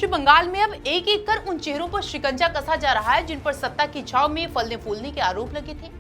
पश्चिम बंगाल में अब एक एक कर उन चेहरों पर शिकंजा कसा जा रहा है जिन पर सत्ता की छाव में फलने फूलने के आरोप लगे थे।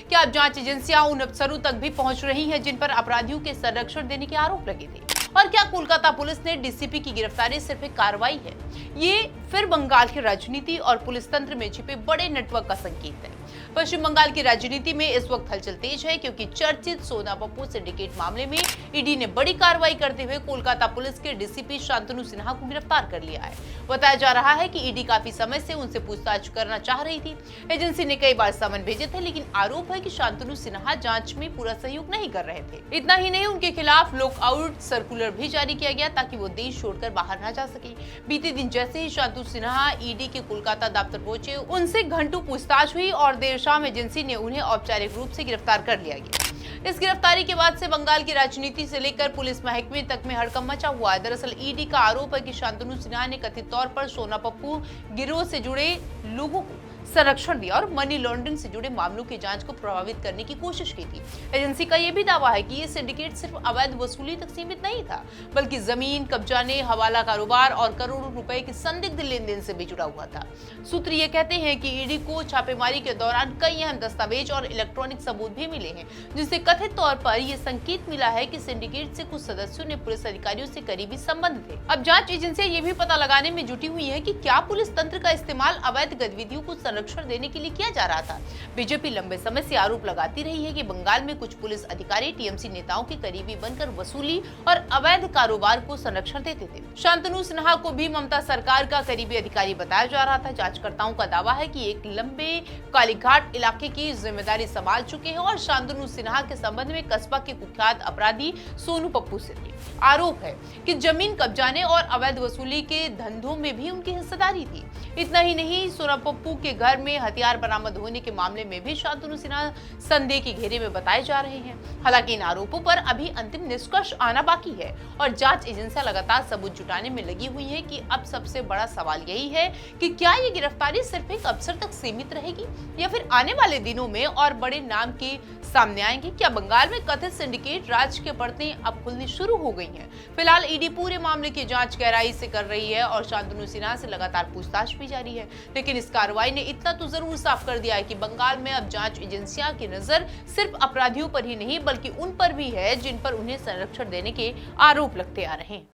क्या अब जांच एजेंसियां उन अफसरों तक भी पहुंच रही हैं जिन पर अपराधियों के संरक्षण देने के आरोप लगे थे? और क्या कोलकाता पुलिस ने डीसीपी की गिरफ्तारी सिर्फ एक कार्रवाई है? ये फिर बंगाल की राजनीति और पुलिस तंत्र में छिपे बड़े नेटवर्क का संकेत है। पश्चिम बंगाल की राजनीति में इस वक्त हलचल तेज है क्योंकि चर्चित सोना पप्पू सिंडिकेट मामले में ईडी ने बड़ी कार्रवाई करते हुए कोलकाता पुलिस के डीसीपी शांतनु सिन्हा को गिरफ्तार कर लिया है। बताया जा रहा है कि ईडी काफी समय से उनसे पूछताछ करना चाह रही थी। एजेंसी ने कई बार समन भेजे थे, लेकिन आरोप है कि शांतनु सिन्हा जांच में पूरा सहयोग नहीं कर रहे थे। इतना ही नहीं, उनके खिलाफ लुकआउट सर्कुलर भी जारी किया गया ताकि वो देश छोड़कर बाहर न जा सके। बीते दिन जैसे ही शांतनु सिन्हा ईडी के कोलकाता दफ्तर पहुंचे, उनसे घंटों पूछताछ हुई और देर शाम एजेंसी ने उन्हें औपचारिक रूप से गिरफ्तार कर लिया गया। इस गिरफ्तारी के बाद से बंगाल की राजनीति से लेकर पुलिस महकमे तक में हड़कंप मचा हुआ है। दरअसल ईडी का आरोप है कि शांतनु सिन्हा ने कथित तौर पर सोना पप्पू गिरोह से जुड़े लोगों को संरक्षण दिया और मनी लॉन्ड्रिंग से जुड़े मामलों की जांच को प्रभावित करने की कोशिश की थी। एजेंसी का यह भी दावा है कि ये सिंडिकेट सिर्फ अवैध वसूली तक सीमित नहीं था, बल्कि जमीन कब्जाने, हवाला कारोबार और करोड़ों रुपए के संदिग्ध लेन देन से भी जुड़ा हुआ था। सूत्र ये कहते हैं कि ईडी को छापेमारी के दौरान कई अहम दस्तावेज और इलेक्ट्रॉनिक सबूत भी मिले हैं, जिससे कथित तौर पर यह संकेत मिला है कि सिंडिकेट से कुछ सदस्यों ने पुलिस अधिकारियों से करीबी संबंध थे। अब जांच एजेंसियां ये भी पता लगाने में जुटी हुई है कि क्या पुलिस तंत्र का इस्तेमाल अवैध गतिविधियों को संरक्षण देने के लिए किया जा रहा था। बीजेपी लंबे समय से आरोप लगाती रही है कि बंगाल में कुछ पुलिस अधिकारी टीएमसी नेताओं के करीबी बनकर वसूली और अवैध कारोबार को संरक्षण देते थे। शांतनु सिन्हा को भी ममता सरकार का करीबी अधिकारी बताया जा रहा था। जांचकर्ताओं का दावा है कि एक लंबे कालीघाट इलाके की जिम्मेदारी संभाल चुके हैं और शांतनु सिन्हा के संबंध में कस्बा के कुख्यात अपराधी सोनू पप्पू से आरोप है कि जमीन कब्जाने और अवैध वसूली के धंधों में भी उनकी हिस्सेदारी थी। इतना ही नहीं, सोना पप्पू के घर में हथियार बरामद होने के मामले में भी शांतनु सिन्हा संदेह के घेरे में बताए जा रहे हैं। हालांकि इन आरोपों पर अभी अंतिम निष्कर्ष आना बाकी है और जांच एजेंसियां लगातार सबूत जुटाने में लगी हुई है कि अब सबसे बड़ा सवाल यही है कि क्या ये गिरफ्तारी सिर्फ एक अफसर तक सीमित रहेगी या फिर आने वाले दिनों में और बड़े नाम के सामने आएंगे। क्या बंगाल में कथित सिंडिकेट राज के परतें अब खुलनी शुरू हो गई हैं? फिलहाल ईडी पूरे मामले की जांच गहराई से कर रही है और शांतनु सिन्हा से लगातार पूछताछ भी जारी है। लेकिन इस कार्रवाई ने इतना तो जरूर साफ कर दिया है कि बंगाल में अब जांच एजेंसियां की नजर सिर्फ अपराधियों पर ही नहीं बल्कि उन पर भी है जिन पर उन्हें संरक्षण देने के आरोप लगते आ रहे हैं।